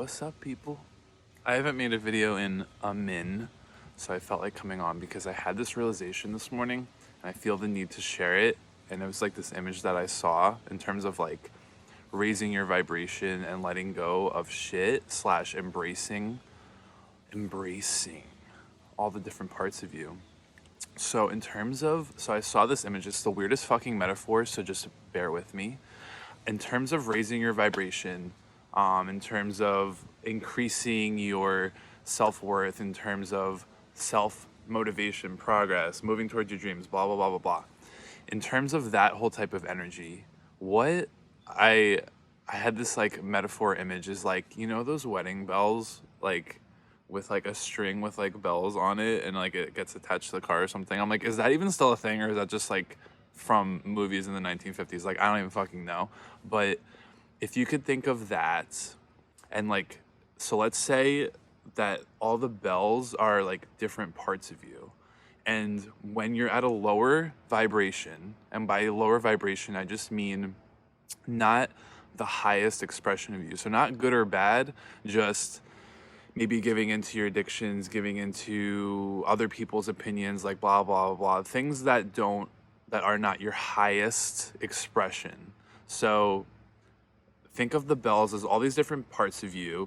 What's up, people? I haven't made a video in a min, so I felt like coming on because I had this realization this morning and I feel the need to share it. And it was like this image that I saw in terms of like raising your vibration and letting go of shit slash embracing all the different parts of you. So I saw this image. It's the weirdest fucking metaphor, so just bear with me. In terms of raising your vibration, in terms of increasing your self-worth, in terms of self-motivation, progress, moving towards your dreams, blah, blah, blah, blah, blah. In terms of that whole type of energy, what I had this like metaphor image is like, you know, those wedding bells, like with like a string with like bells on it and like it gets attached to the car or something. I'm like, is that even still a thing, or is that just like from movies in the 1950s? Like, I don't even fucking know. But if you could think of that, and like, so let's say that all the bells are like different parts of you. And when you're at a lower vibration, and by lower vibration, I just mean not the highest expression of you. So not good or bad, just maybe giving into your addictions, giving into other people's opinions, like blah, blah, blah, blah. Things that are not your highest expression. So think of the bells as all these different parts of you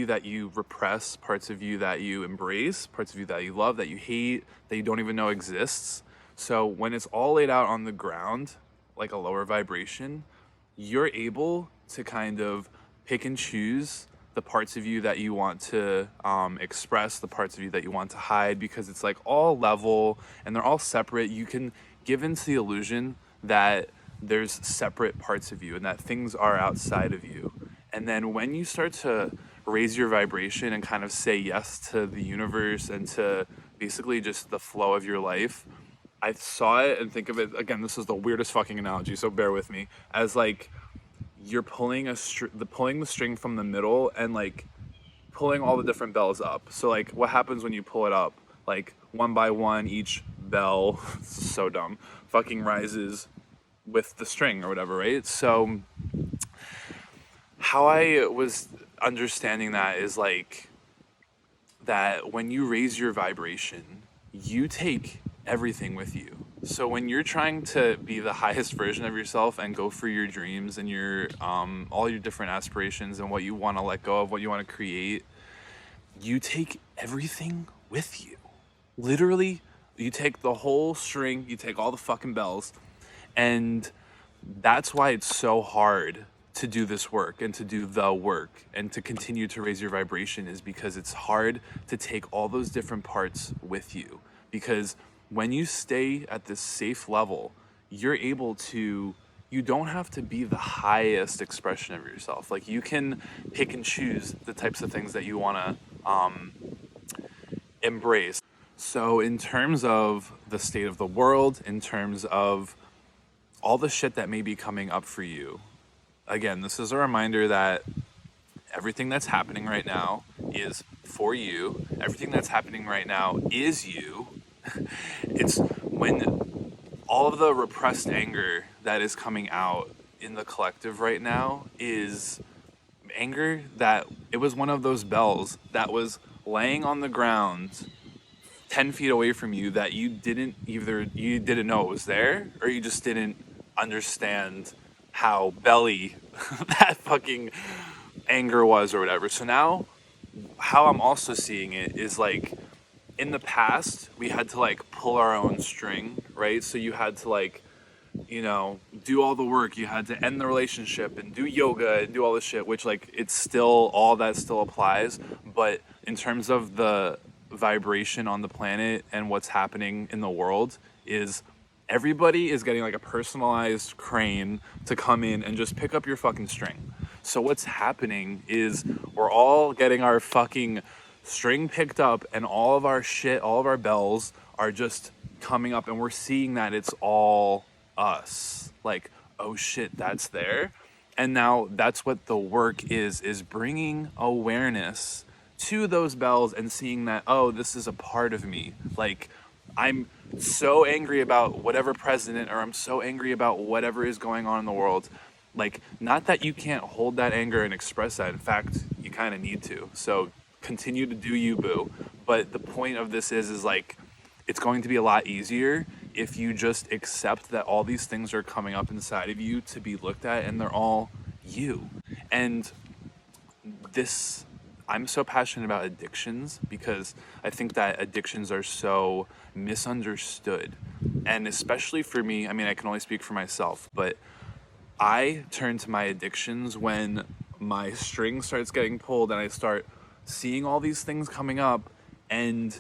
that you repress, parts of you that you embrace, parts of you that you love, that you hate, that you don't even know exists. So when it's all laid out on the ground, like a lower vibration, you're able to kind of pick and choose the parts of you that you want to express, the parts of you that you want to hide, because it's like all level and they're all separate. You can give into the illusion that there's separate parts of you and that things are outside of you. And then when you start to raise your vibration and kind of say yes to the universe and to basically just the flow of your life, I saw it and think of it, again, this is the weirdest fucking analogy, so bear with me, as like you're pulling pulling the string from the middle and like pulling all the different bells up. So like what happens when you pull it up? Like one by one, each bell, so dumb, fucking rises with the string or whatever, right? So how I was understanding that is like that when you raise your vibration, you take everything with you. So when you're trying to be the highest version of yourself and go for your dreams and your all your different aspirations and what you want to let go of, what you want to create, you take everything with you. Literally, you take the whole string, you take all the fucking bells, and that's why it's so hard to do this work and to do the work and to continue to raise your vibration, is because it's hard to take all those different parts with you. Because when you stay at this safe level, you're able to, you don't have to be the highest expression of yourself. Like you can pick and choose the types of things that you want to embrace. So in terms of the state of the world, in terms of all the shit that may be coming up for you, again, this is a reminder that everything that's happening right now is for you. Everything that's happening right now is you. It's when all of the repressed anger that is coming out in the collective right now is anger that it was one of those bells that was laying on the ground 10 feet away from you that you didn't know it was there, or you just didn't understand how belly that fucking anger was or whatever. So now how I'm also seeing it is like, in the past, we had to like pull our own string, right? So you had to like, you know, do all the work. You had to end the relationship and do yoga and do all this shit, which like it's still, all that still applies. But in terms of the vibration on the planet and what's happening in the world, is everybody is getting like a personalized crane to come in and just pick up your fucking string. So what's happening is we're all getting our fucking string picked up, and all of our shit, all of our bells are just coming up, and we're seeing that it's all us. Like, oh shit, that's there. And now that's what the work is bringing awareness to those bells and seeing that, oh, this is a part of me. Like, I'm so angry about whatever president, or I'm so angry about whatever is going on in the world. Like, not that you can't hold that anger and express that. In fact, you you kind of need to. So continue to do you, boo. But the point of this is like, it's going to be a lot easier if you just accept that all these things are coming up inside of you to be looked at, and they're all you. And this, I'm so passionate about addictions because I think that addictions are so misunderstood. And especially for me, I mean, I can only speak for myself, but I turn to my addictions when my string starts getting pulled and I start seeing all these things coming up, and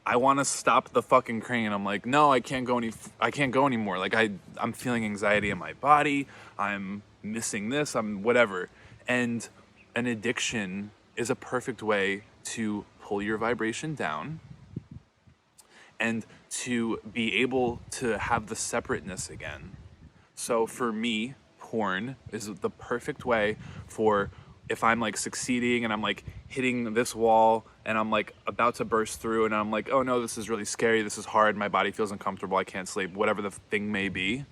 I want to stop the fucking crane. I'm like, no, I can't go anymore. Like I'm feeling anxiety in my body. I'm missing this. I'm whatever. And an addiction is a perfect way to pull your vibration down and to be able to have the separateness again. So for me, porn is the perfect way for, if I'm like succeeding and I'm like hitting this wall and I'm like about to burst through and I'm like, oh no, this is really scary, this is hard, my body feels uncomfortable, I can't sleep, whatever the thing may be,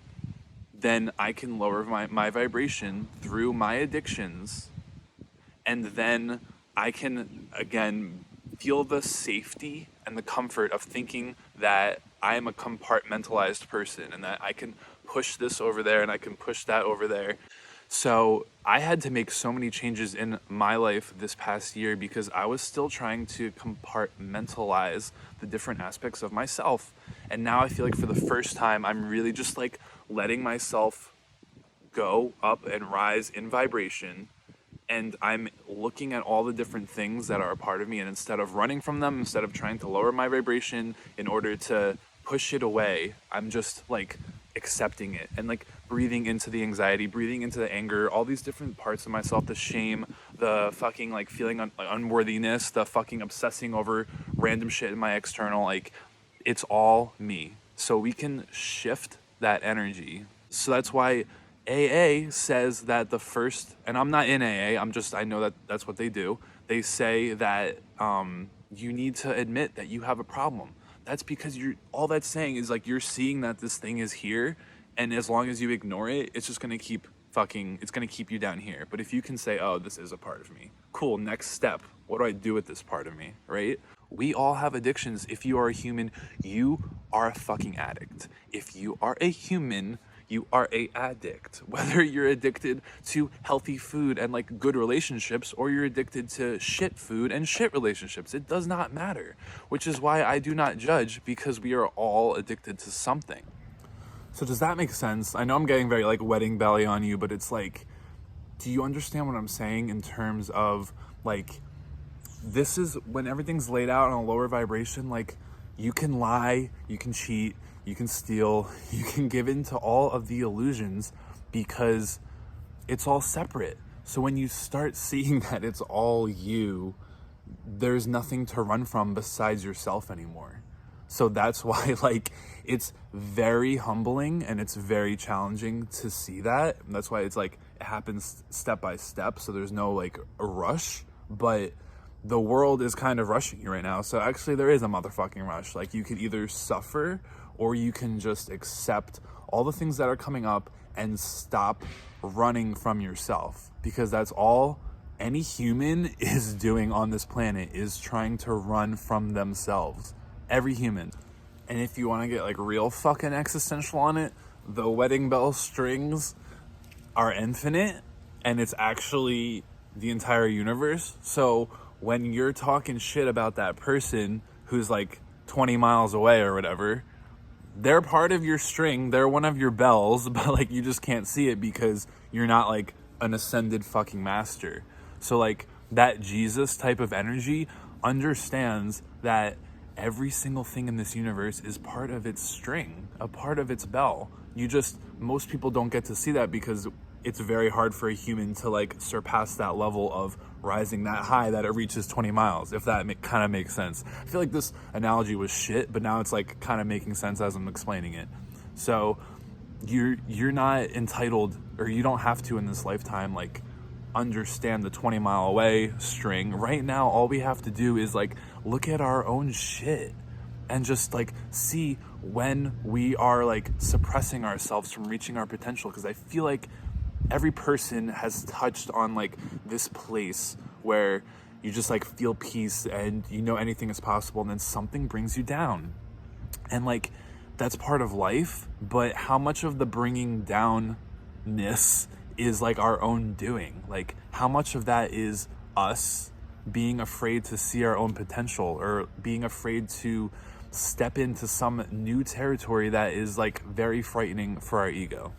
then I can lower my vibration through my addictions, and then I can again feel the safety and the comfort of thinking that I am a compartmentalized person and that I can push this over there and I can push that over there. So I had to make so many changes in my life this past year because I was still trying to compartmentalize the different aspects of myself. And now I feel like for the first time, I'm really just like letting myself go up and rise in vibration. And I'm looking at all the different things that are a part of me. And instead of running from them, instead of trying to lower my vibration in order to push it away, I'm just like accepting it and like breathing into the anxiety, breathing into the anger, all these different parts of myself, the shame, the fucking like feeling unworthiness, the fucking obsessing over random shit in my external, like it's all me. So we can shift that energy. So that's why AA says that the first, and I'm not in AA, I know that that's what they do. They say that you need to admit that you have a problem. That's because all that's saying is like you're seeing that this thing is here, and as long as you ignore it, it's just gonna keep it's gonna keep you down here. But if you can say, oh, this is a part of me, cool, next step, what do I do with this part of me, right? We all have addictions. If you are a human, you are a fucking addict. If you are a human, you are a addict. Whether you're addicted to healthy food and like good relationships, or you're addicted to shit food and shit relationships, it does not matter. Which is why I do not judge, because we are all addicted to something. So does that make sense? I know I'm getting very like wedding belly on you, but it's like, do you understand what I'm saying in terms of like, this is when everything's laid out on a lower vibration, like you can lie, you can cheat, you can steal, you can give in to all of the illusions because it's all separate. So when you start seeing that it's all you, there's nothing to run from besides yourself anymore. So that's why like it's very humbling and it's very challenging to see that. And that's why it's like it happens step by step. So there's no like a rush, but the world is kind of rushing you right now. So actually there is a motherfucking rush. Like you can either suffer or you can just accept all the things that are coming up and stop running from yourself, because that's all any human is doing on this planet, is trying to run from themselves. Every human. And if you want to get like real fucking existential on it, the wedding bell strings are infinite and it's actually the entire universe. So when you're talking shit about that person who's like 20 miles away or whatever, they're part of your string, they're one of your bells, but like you just can't see it because you're not like an ascended fucking master. So like that Jesus type of energy understands that every single thing in this universe is part of its string, a part of its bell. Most people don't get to see that because it's very hard for a human to like surpass that level of rising that high that it reaches 20 miles, if that kind of makes sense. I feel like this analogy was shit, but now it's like kind of making sense as I'm explaining it. So you're not entitled, or you don't have to in this lifetime like understand the 20 mile away string. Right now all we have to do is like look at our own shit and just like see when we are like suppressing ourselves from reaching our potential. Because I feel like every person has touched on like this place where you just like feel peace and you know anything is possible, and then something brings you down. And like, that's part of life, but how much of the bringing downness is like our own doing? Like, how much of that is us being afraid to see our own potential, or being afraid to step into some new territory that is like very frightening for our ego?